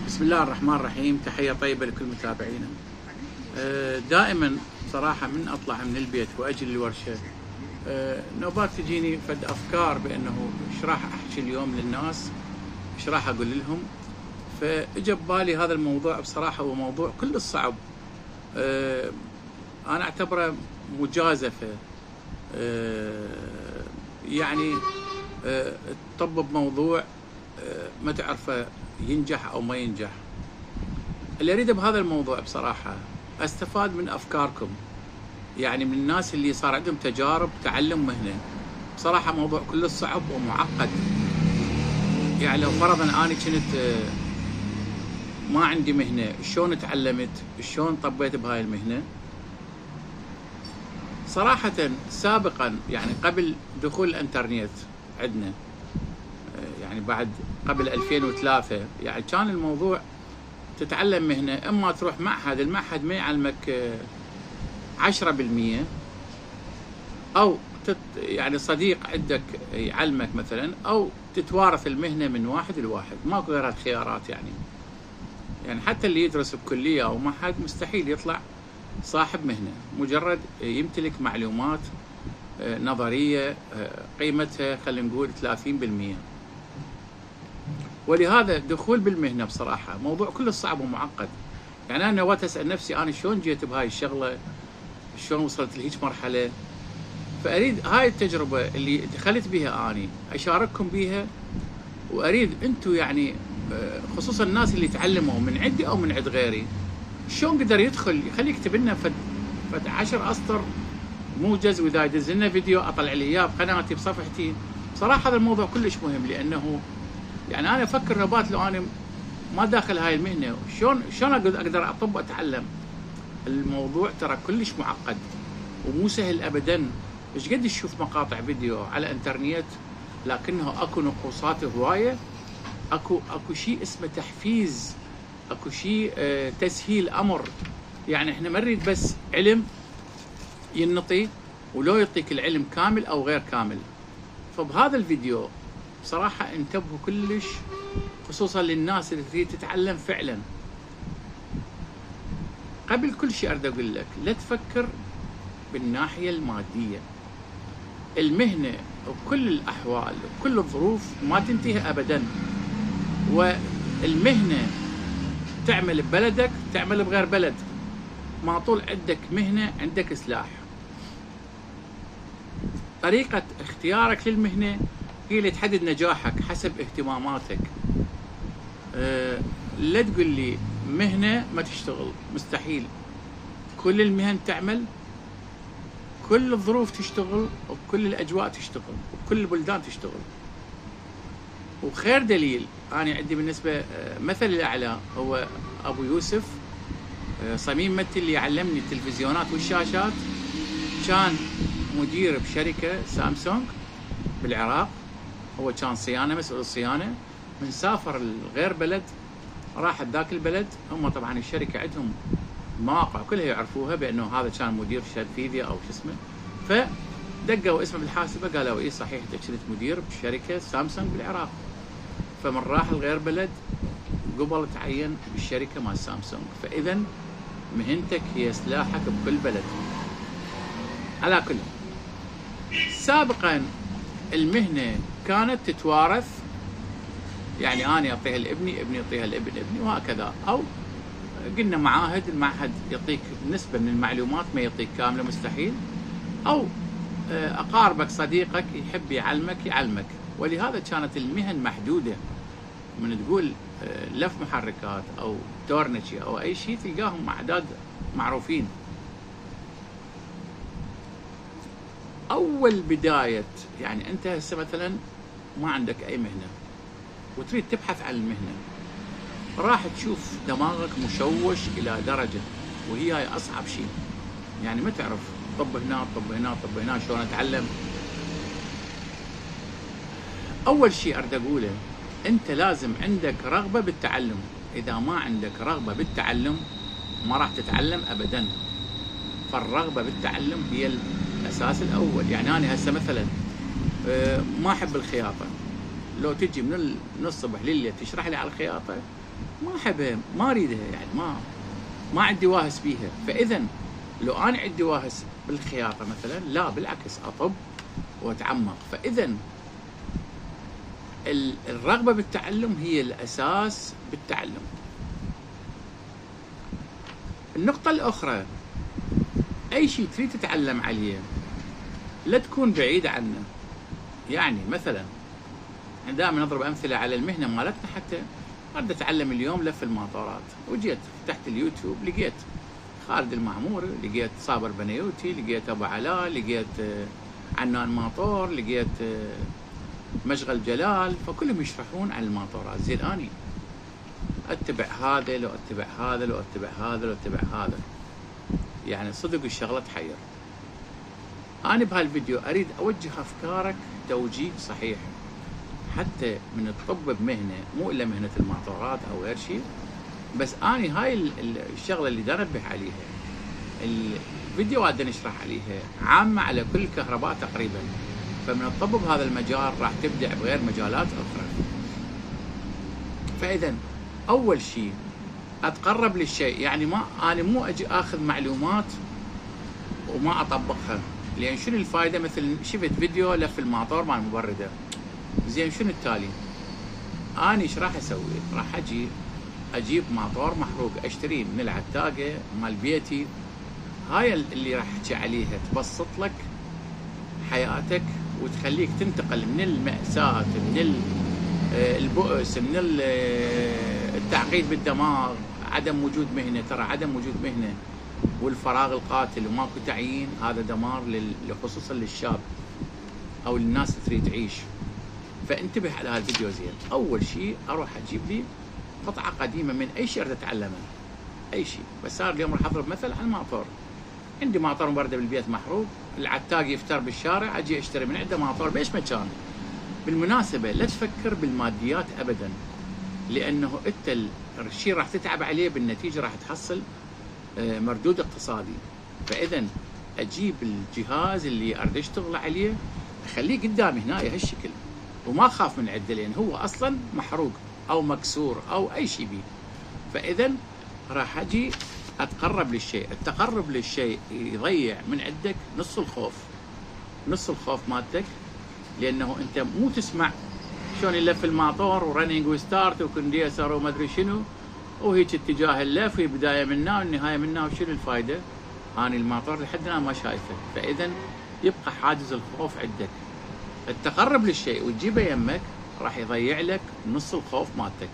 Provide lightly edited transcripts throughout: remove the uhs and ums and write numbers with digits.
بسم الله الرحمن الرحيم. تحية طيبة لكل متابعينا. دائما صراحة من أطلع من البيت وأجي للورشة نوبات تجيني فد أفكار بأنه إيش راح أحكي اليوم للناس، إيش راح أقول لهم. فإجا ببالي هذا الموضوع، بصراحة هو موضوع كل الصعب. أنا أعتبره مجازفة، يعني تطبب موضوع ما تعرفه ينجح أو ما ينجح. اللي أريده بهذا الموضوع بصراحة أستفاد من أفكاركم، يعني من الناس اللي صار عندهم تجارب تعلم مهنة. بصراحة موضوع كل صعب ومعقد. يعني لو فرضا أنا كنت ما عندي مهنة، شلون تعلمت، شلون طبيت بهاي المهنة. صراحة سابقا يعني قبل دخول الانترنت عندنا، يعني بعد قبل 2003، يعني كان الموضوع تتعلم مهنة اما تروح معهد، المعهد ما يعلمك 10%، او يعني صديق عندك يعلمك مثلا، او تتوارث المهنة من واحد لواحد، ماكو غير الخيارات. يعني حتى اللي يدرس بكلية او معهد مستحيل يطلع صاحب مهنة، مجرد يمتلك معلومات نظرية قيمتها خلينا نقول 30%. ولهذا الدخول بالمهنة بصراحة موضوع كله صعب ومعقد. يعني أنا نويت أسأل نفسي أنا شلون جيت بهاي الشغلة، شلون وصلت لهيج مرحلة. فأريد هاي التجربة اللي دخلت بها أني أشارككم بها، وأريد أنتم يعني خصوصا الناس اللي تعلموا من عندي أو من عند غيري، شلون قدر يدخل يخلي يكتب لنا فد 10 أسطر موجز، وإذا يدز لنا فيديو أطلع لي إياه بقناتي بصفحتي. بصراحة هذا الموضوع كلش مهم، لأنه يعني أنا أفكر نوبات لو أنا ما داخل هاي المهنة شلون أقدر أطب وأتعلم. الموضوع ترى كلش معقد ومو سهل أبدا. إيش قد تشوف مقاطع فيديو على الانترنت، لكنه أكو نقوصات هواية، أكو شيء اسمه تحفيز، أكو شيء تسهيل أمر. يعني إحنا ما نريد بس علم ينطي، ولو يعطيك العلم كامل أو غير كامل. فبهذا الفيديو بصراحة انتبهوا كلش، خصوصا للناس اللي تريد تتعلم فعلا. قبل كل شيء أريد أقول لك لا تفكر بالناحية المادية. المهنة وكل الأحوال وكل الظروف ما تنتهي أبدا، والمهنة تعمل ببلدك تعمل بغير بلد. ما طول عندك مهنة عندك سلاح. طريقة اختيارك للمهنة هي اللي تحدد نجاحك حسب اهتماماتك. لا تقول لي مهنة ما تشتغل، مستحيل. كل المهن تعمل، كل الظروف تشتغل، وكل الأجواء تشتغل، وكل البلدان تشتغل. وخير دليل أنا عندي بالنسبة مثل الأعلى هو أبو يوسف صميم متي، اللي علمني التلفزيونات والشاشات. كان مدير بشركة سامسونج بالعراق، هو كان صيانة، مسؤول الصيانة. من سافر لغير بلد، راح ذاك البلد، هم طبعا الشركة عندهم مواقع كلها يعرفوها بأنه هذا كان مدير شركة أو شو اسمه. فدقوا اسمه بالحاسبة قالوا إيه صحيح أنت كنت مدير بشركة سامسونج بالعراق. فمن راح لغير بلد قبل تعين بالشركة مال سامسونج. فإذا مهنتك هي سلاحك بكل بلد. على كل، سابقا المهنة كانت تتوارث، يعني أنا أعطيها لابني، ابني يعطيها لابن ابني، وهكذا. أو قلنا معاهد، المعهد يعطيك نسبة من المعلومات، ما يعطيك كاملة مستحيل. أو أقاربك صديقك يحب يعلمك. ولهذا كانت المهن محدودة. من تقول لف محركات أو تورنشي أو أي شيء تلقاهم أعداد معروفين. أول بداية يعني أنت هسه مثلا ما عندك أي مهنة وتريد تبحث عن المهنة، راح تشوف دماغك مشوش إلى درجة، وهي أصعب شيء. يعني ما تعرف طب هنا طب هنا طب هنا، شلون أتعلم. أول شيء أريد أقوله، أنت لازم عندك رغبة بالتعلم. إذا ما عندك رغبة بالتعلم ما راح تتعلم أبدا. فالرغبة بالتعلم هي الأساس الأول. يعني أنا هسه مثلا ما أحب الخياطة، لو تجي من الصبح لليل تشرح لي على الخياطة ما احبها، ما اريدها، يعني ما عندي واهس بيها. فاذا لو انا عندي واهس بالخياطه مثلا، لا بالعكس اطب واتعمق. فاذا الرغبه بالتعلم هي الاساس بالتعلم. النقطه الاخرى، اي شيء تريد تتعلم عليه لا تكون بعيد عنه. يعني مثلا دائما نضرب امثله على المهنه مالتنا. حتى قد اتعلم اليوم لف الماطورات، وجيت فتحت اليوتيوب لقيت خالد المعموري، لقيت صابر بنيوتي، لقيت ابو علاء، لقيت عنان ماطور، لقيت مشغل جلال، فكلهم يشرحون عن الماطورات. زين اني اتبع هذا لو اتبع هذا لو اتبع هذا لو اتبع هذا، يعني صدق الشغله تحير. انا بهالفيديو اريد اوجه افكارك توجيه صحيح، حتى من الطب بمهنه مو الا مهنه الماطورات او غير شيء. بس اني هاي الشغله اللي دا انبه عليها، الفيديوهات دا نشرح عليها عامه على كل الكهرباء تقريبا. فمن الطب بهذا المجال راح تبدع بغير مجالات اخرى. فاذا اول شيء اتقرب للشيء، يعني انا مو اجي اخذ معلومات وما اطبقها. لان شنو الفائده؟ مثل شفت فيديو لف الماطور مال المبرده، زين شنو التالي؟ اني ايش راح اسوي؟ راح اجيب ماطور محروق اشتريه من العتاقه مال بيتي. هاي اللي راح احكي عليها تبسط لك حياتك وتخليك تنتقل من المأساة، من البؤس، من التعقيد بالدماغ، عدم وجود مهنه. ترى عدم وجود مهنه والفراغ القاتل وماكو تعيين هذا دمار خصوصا للشاب او للناس اللي تريد تعيش. فانتبه على هذا الفيديو زين. اول شيء اروح اجيب لي قطعه قديمه من اي شيء اريد اتعلمه، اي شيء. بس صار اليوم راح اضرب مثل على الماطور. عندي ماطور مبرده بالبيت محروق، العتاق يفتر بالشارع، اجي اشتري من عنده ماطور بايش مكان. بالمناسبه لا تفكر بالماديات ابدا، لانه انت الشيء راح تتعب عليه بالنتيجه راح تحصل مردود اقتصادي. فاذا اجيب الجهاز اللي اريد اشتغل عليه اخليه قدامي هنا هالشكل، وما اخاف من عده لان هو اصلا محروق او مكسور او اي شيء بيه. فاذا راح اجي اتقرب للشيء. التقرب للشيء يضيع من عندك نص الخوف مالتك، لانه انت مو تسمع شلون يلف الماطور ورننج وستارت وكنديسر وما ادري شنو، وهيك اتجاه اللف وهي بدايه منا والنهايه منا، وشنو الفائده؟ انا الماطور لحد الان ما شايفه. فاذا يبقى حاجز الخوف عندك. التقرب للشيء وتجيبه يمك راح يضيع لك نص الخوف مالتك.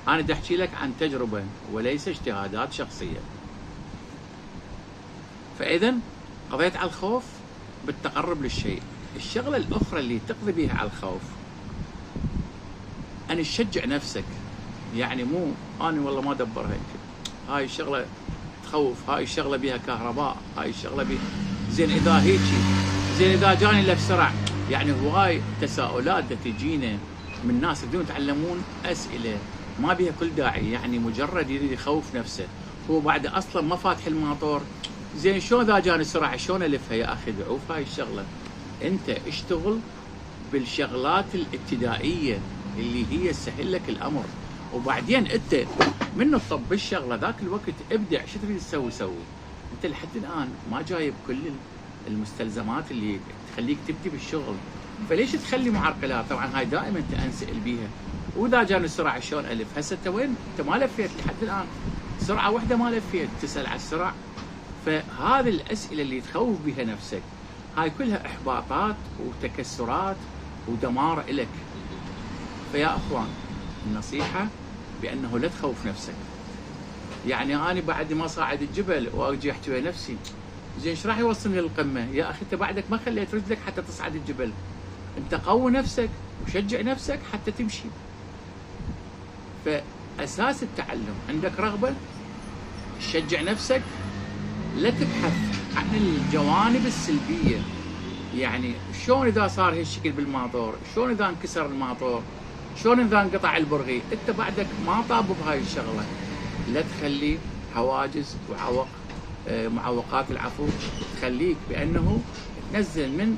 انا بدي احكي لك عن تجربه وليس اجتهادات شخصيه. فاذا قضيت على الخوف بالتقرب للشيء. الشغله الاخرى اللي تقضي بها على الخوف ان تشجع نفسك. يعني مو انا والله ما ادبر هيك، هاي الشغله تخوف، هاي الشغله بيها كهرباء، هاي الشغله بيها زين اذا هيجي، زين اذا جاني لف سرع. يعني هواي تساؤلات تجينا من ناس يريدون يتعلمون اسئله ما بيها كل داعي، يعني مجرد يريد يخوف نفسه. هو بعد اصلا ما فاتح الماطور، زين شلون اذا جاني سرعه شلون الفها؟ يا اخي ضعوف هاي الشغله. انت اشتغل بالشغلات الابتدائيه اللي هي تسهل لك الامر، وبعدين انت من الطب بالشغله ذاك الوقت ابدع. شو تريد تسوي سوي. انت لحد الان ما جايب كل المستلزمات اللي تخليك تبدي بالشغل، فليش تخلي معرقلات؟ طبعا هاي دائما انت انسال بيها. واذا جاني السرعه شلون الف؟ هسه انت وين؟ انت ما لفيت لحد الان، سرعه واحده ما لفيت، تسال على السرع. فهذه الاسئله اللي تخوف بها نفسك هاي كلها احباطات وتكسرات ودمار الك. فيا اخوان النصيحه بانه لا تخوف نفسك. يعني انا بعد ما صاعد الجبل واجي احكي نفسي زين ايش راح يوصلني للقمه؟ يا اخي انت بعدك ما خليت رجلك حتى تصعد الجبل. انت قوي نفسك وشجع نفسك حتى تمشي. فاساس التعلم عندك رغبه، شجع نفسك، لا تبحث عن الجوانب السلبيه. يعني شلون اذا صار هالشكل بالماطور؟ شلون اذا انكسر الماطور؟ شلون اذا انقطع البرغي؟ انت بعدك ما طاب بهاي الشغله. لا تخلي حواجز معوقات العفو تخليك بانه تنزل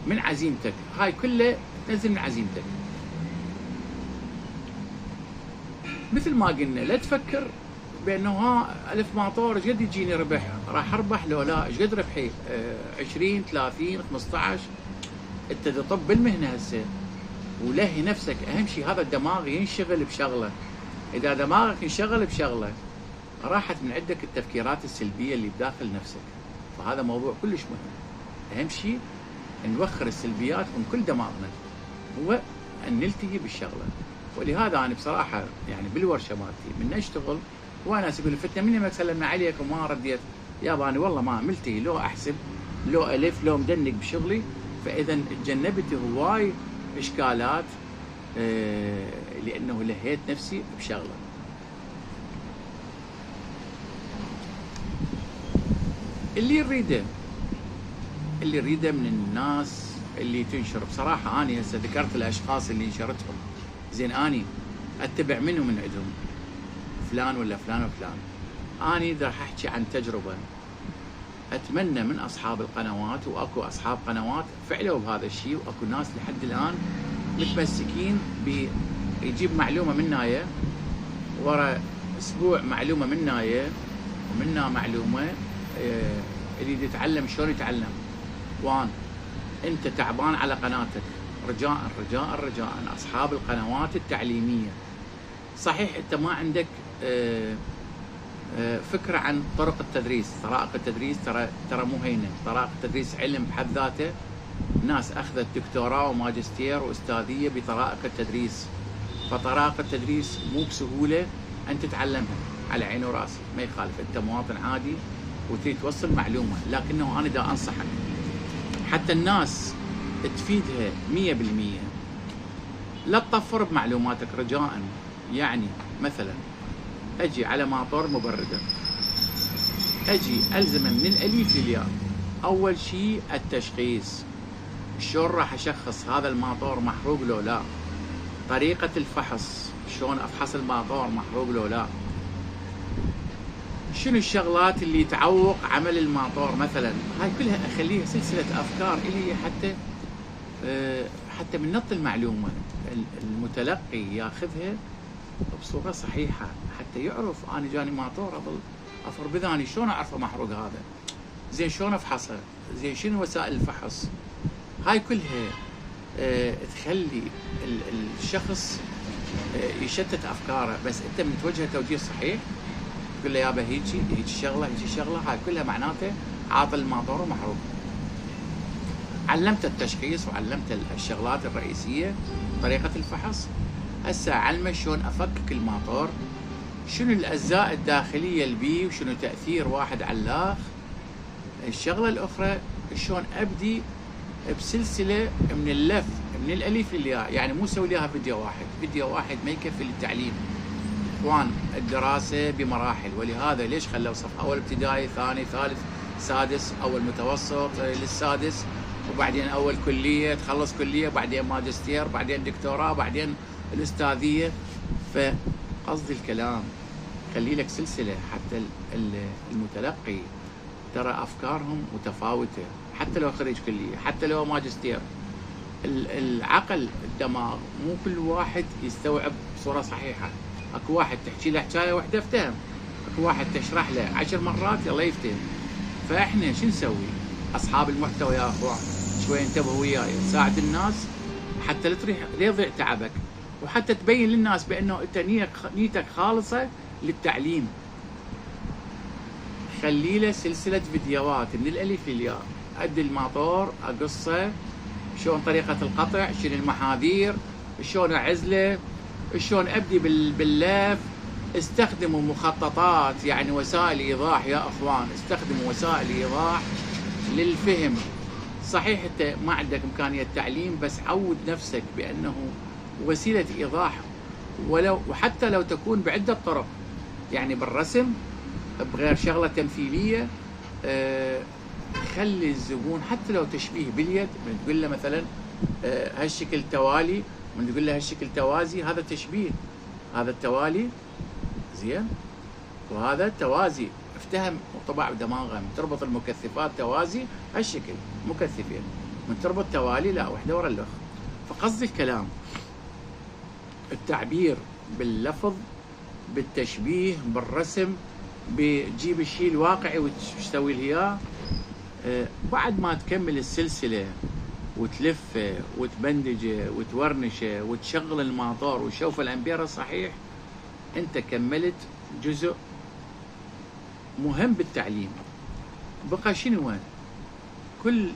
من عزيمتك. هاي كلها تنزل من عزيمتك. مثل ما قلنا لا تفكر بانه ها 1000 ماطور ايش قد يجيني ربح؟ راح اربح لو لا؟ ايش قد ربحي؟ 20 30 15. انت تطب بالمهنه هسه ولهي نفسك. اهم شيء هذا الدماغ ينشغل بشغله. اذا دماغك انشغل بشغله راحت من عندك التفكيرات السلبيه اللي بداخل نفسك. فهذا موضوع كلش مهم. اهم شيء نوخر السلبيات من كل دماغنا، هو ان نلتهي بالشغله. ولهذا انا بصراحه يعني بالورشه مالتي من اشتغل وناس يقول فتنا من يوم سلمنا عليك وما رديت، يابا انا والله ما ملتهي، لو احسب لو الف لو مدنق بشغلي. فاذا تجنبت هواي اشكالات لانه لهيت نفسي بشغله. اللي يريده من الناس اللي تنشر. بصراحه انا هسه ذكرت الاشخاص اللي نشرتهم، زين اني اتبع منهم من عندهم فلان ولا فلان وفلان. اني راح احكي عن تجربه اتمنى من اصحاب القنوات، واكو اصحاب قنوات فعلوا بهذا الشيء، واكو ناس لحد الان متمسكين يجيب معلومه منايا ورا اسبوع معلومه منايا ومنا معلومه يريد يتعلم شلون يتعلم. وان انت تعبان على قناتك، رجاء رجاء رجاء اصحاب القنوات التعليميه، صحيح انت ما عندك فكره عن طرق التدريس، طرائق التدريس ترى مو هينه. طرائق التدريس علم بحد ذاته، ناس اخذت دكتوراه وماجستير واستاذيه بطرائق التدريس. فطرائق التدريس مو بسهوله ان تتعلمها، على عيني وراسي ما يخالف، انت مواطن عادي وتريد توصل معلومه. لكنه انا دا انصحك حتى الناس تفيدها 100%، لا تطفر بمعلوماتك رجاء. يعني مثلا اجي على ماطور مبرده، اجي الزمه من الالف للياء. اول شيء التشخيص، شلون راح اشخص هذا الماطور محروق لو لا. طريقه الفحص، شلون افحص الماطور محروق لو لا. شنو الشغلات اللي تعوق عمل الماطور مثلا. هاي كلها اخليها سلسله افكار الي حتى من نط المعلومه المتلقي ياخذها بصوره صحيحه، حتى يعرف انا جاني ماطور اظل افر بذاني، شلون اعرفه محروق هذا؟ زين شلون افحصه؟ زين شنو وسائل الفحص؟ هاي كلها تخلي الشخص يشتت افكاره. بس انت من توجهه توجيه صحيح، تقول له يابا هيجي شغله هيجي شغله، هاي كلها معناته عاطل الماطور ومحروق. علمت التشخيص وعلمت الشغلات الرئيسيه، طريقه الفحص. هسه علمه شلون افكك الماطور، شنو الاجزاء الداخليه اللي بيه وشنو تاثير واحد على الاخ. الشغله الاخرى شلون ابدي بسلسله من اللف من الالف للياء. يعني مو اسوي لها فيديو واحد ما يكفي للتعليم. اخوان الدراسه بمراحل، ولهذا ليش خلوا صف اول ابتدائي ثاني ثالث سادس، اول متوسط للسادس، وبعدين اول كليه تخلص كليه، بعدين ماجستير، بعدين دكتوراه، بعدين الاستاذيه. فقصد الكلام خلي لك سلسله حتى المتلقي ترى افكارهم متفاوته، حتى لو خريج كليه، حتى لو ماجستير. العقل الدماغ مو كل واحد يستوعب بصوره صحيحه. اكو واحد تحكي له حكايه واحده افتهم، اكو واحد تشرح له 10 مرات يلا يفتهم. فاحنا شو نسوي؟ اصحاب المحتوى يا اخوان شوي انتبهوا وياي، ساعد الناس حتى لا يضيع تعبك، وحتى تبين للناس بانه انت نيتك خالصه للتعليم. خلي له سلسله فيديوهات من الالف للياء، ادي الماطور اقصه، شلون طريقه القطع، شنو المحاذير، شلون اعزله، شلون ابدي باللف. استخدموا مخططات، يعني وسائل ايضاح يا اخوان، استخدموا وسائل ايضاح للفهم. صحيح انت ما عندك امكانيه تعليم، بس عود نفسك بانه وسيله ايضاح، وحتى لو تكون بعده طرق، يعني بالرسم بغير شغله تمثيليه. خلي الزبون حتى لو تشبيه باليد، من تقول له مثلا هالشكل توالي، من تقول له هالشكل توازي، هذا تشبيه، هذا التوالي زين وهذا التوازي. افتهم وطبع بدماغه. من تربط المكثفات توازي هالشكل مكثفين، من تربط توالي لا واحده ورا الاخر. فقصد الكلام التعبير باللفظ بالتشبيه، بالرسم، بتجيب الشيء الواقعي وتسوي له اياه. بعد ما تكمل السلسلة وتلفه وتبندجه وتورنشه وتشغل الماطور وتشوف الامبير الصحيح، انت كملت جزء مهم بالتعليم. بقى شنو؟ كل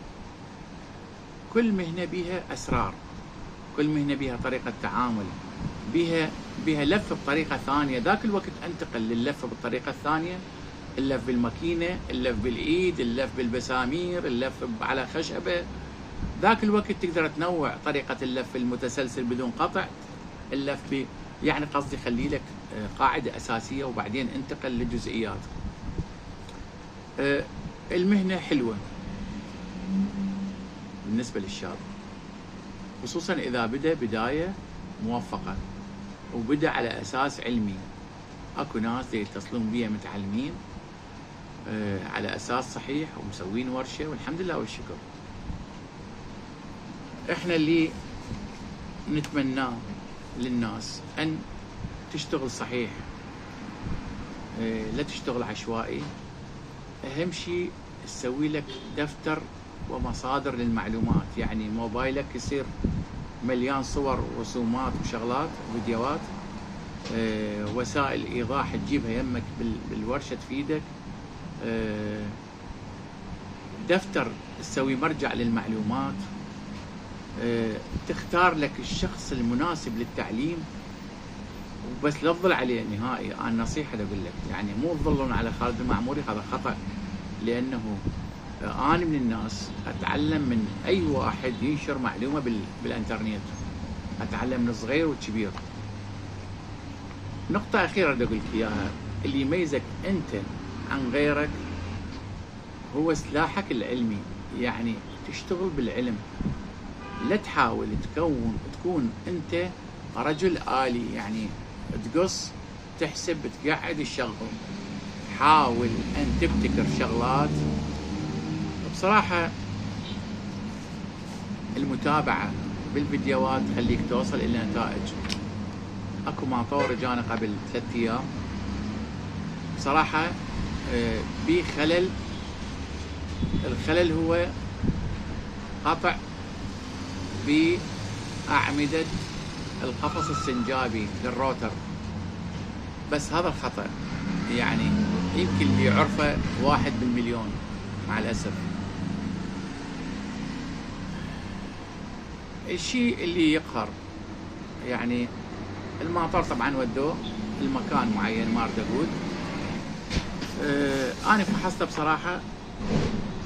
مهنة بيها اسرار، كل مهنة بيها طريقة تعامل، بيها لف بطريقة ثانية. ذاك الوقت انتقل لللف بالطريقة الثانية، اللف بالماكينة، اللف بالايد، اللف بالبسامير، اللف على خشبة. ذاك الوقت تقدر تنوع طريقة اللف المتسلسل بدون قطع، اللف يعني قصدي خلي لك قاعدة أساسية وبعدين انتقل للجزئيات. المهنة حلوة بالنسبة للشاب، خصوصا إذا بدأ بداية موفقة وبدأ على أساس علمي. أكو ناس يتصلون بيا متعلمين على أساس صحيح ومسوين ورشة والحمد لله والشكر. احنا اللي نتمناه للناس ان تشتغل صحيح، لا تشتغل عشوائي. اهم شيء تسوي لك دفتر ومصادر للمعلومات، يعني موبايلك يصير مليان صور ورسومات وشغلات وفيديوهات، وسائل ايضاح تجيبها يمك بالورشة تفيدك، دفتر تسوي مرجع للمعلومات، تختار لك الشخص المناسب للتعليم، وبس لا تظل عليه نهائي. انا نصيحه اقول لك، يعني مو تظلون على خالد المعموري، هذا خطا، لانه انا من الناس اتعلم من اي واحد ينشر معلومه بالانترنت، اتعلم من الصغير والكبير. نقطه اخيره بدي اقول لك اياها، اللي يميزك انت عن غيرك هو سلاحك العلمي، يعني تشتغل بالعلم، لا تحاول تكون انت رجل آلي، يعني تقص تحسب تقعد الشغل. حاول ان تبتكر شغلات. بصراحة المتابعة بالفيديوهات تخليك توصل الى نتائج. اكو ماطور جانا قبل 3 ايام بصراحة بيه خلل. الخلل هو قطع بأعمدة القفص السنجابي للروتر، بس هذا الخطأ يعني يمكن اللي يعرفه 1 بالمليون مع الأسف. الشيء اللي يقهر يعني الماطور طبعا ودوه المكان معين ما اريد اقول. انا فحصته بصراحة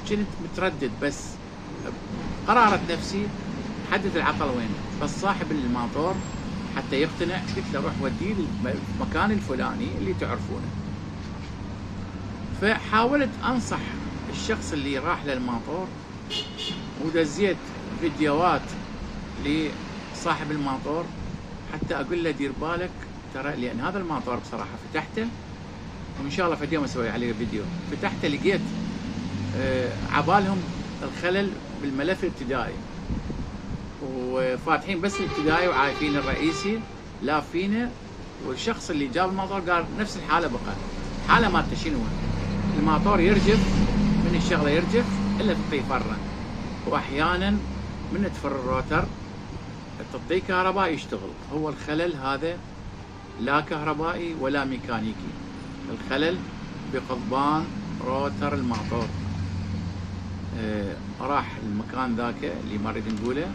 كنت متردد، بس قرارة نفسي حدد العطل وين، بس صاحب الماطور حتى يقتنع قلت له روح وديه المكان الفلاني اللي تعرفونه. فحاولت انصح الشخص اللي راح للماطور ودزيت فيديوهات لصاحب الماطور حتى اقول له دير بالك ترى، لان هذا الماطور بصراحه فتحته وان شاء الله في يوم اسوي عليه فيديو. فتحته لقيت عبالهم الخلل بالملف الابتدائي، وفاتحين بس الابتدائي وعايفين الرئيسي لافينه، والشخص اللي جاب الماطور قال نفس الحاله بقى. حاله مالته شنو؟ الماطور يرجف من الشغله، يرجف الا تعطيه فره، واحيانا من تفر الروتر تعطيه كهرباء يشتغل. هو الخلل هذا لا كهربائي ولا ميكانيكي، الخلل بقضبان روتر الماطور. راح المكان ذاك اللي ما نريد نقوله،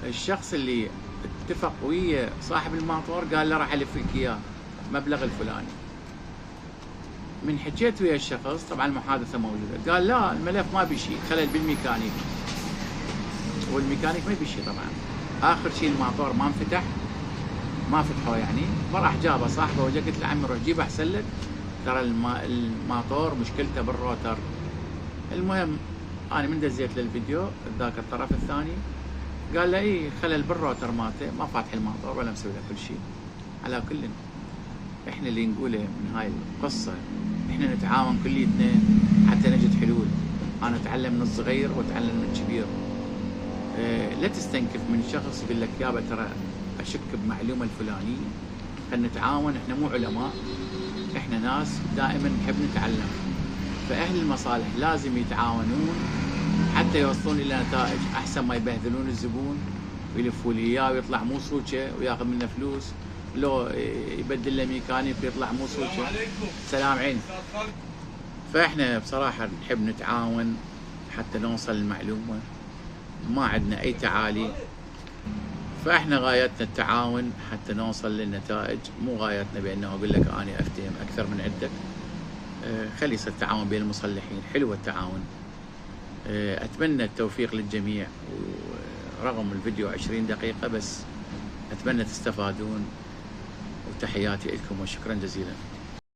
الشخص اللي اتفق ويا صاحب الماطور قال له راح الف لك اياه مبلغ الفلاني. من حكيت ويا الشخص طبعا المحادثه موجوده، قال لا الملف ما بي شيء، خلل بالميكانيك، والميكانيك ما بي شيء طبعا. اخر شيء الماطور ما انفتح، ما فتحوه يعني، فراح جابه صاحبه وجا قلت له عمي روح جيبه احسن لك، ترى الماطور مشكلته بالروتر. المهم انا من دزيت للفيديو ذاك الطرف الثاني قال له اي خلل بالروتر مالته، ما فاتح الماطور ولا مسوي له كل شيء. على كل احنا اللي نقوله من هاي القصه، احنا نتعاون كليتنا حتى نجد حلول. انا اتعلم من الصغير واتعلم من الكبير. لا تستنكف من شخص يقول لك يابا ترى اشك بمعلومه الفلانيه، خلينا نتعاون، احنا مو علماء، احنا ناس دائما نحب نتعلم. فاهل المصالح لازم يتعاونون حتى يوصلون الى نتائج احسن ما يبهذلون الزبون ويلفوا لي اياه ويطلع مو صوته وياخذ منه فلوس، لو يبدل له ميكانيك ويطلع مو صوته. سلام عين. فاحنا بصراحه نحب نتعاون حتى نوصل المعلومه، ما عندنا اي تعالي. فاحنا غايتنا التعاون حتى نوصل للنتائج، مو غايتنا بانه اقول لك انا افتهم اكثر من عندك. خلي يصير التعاون بين المصلحين، حلو التعاون. اتمنى التوفيق للجميع، ورغم الفيديو 20 دقيقة بس اتمنى تستفادون، وتحياتي لكم وشكرا جزيلا.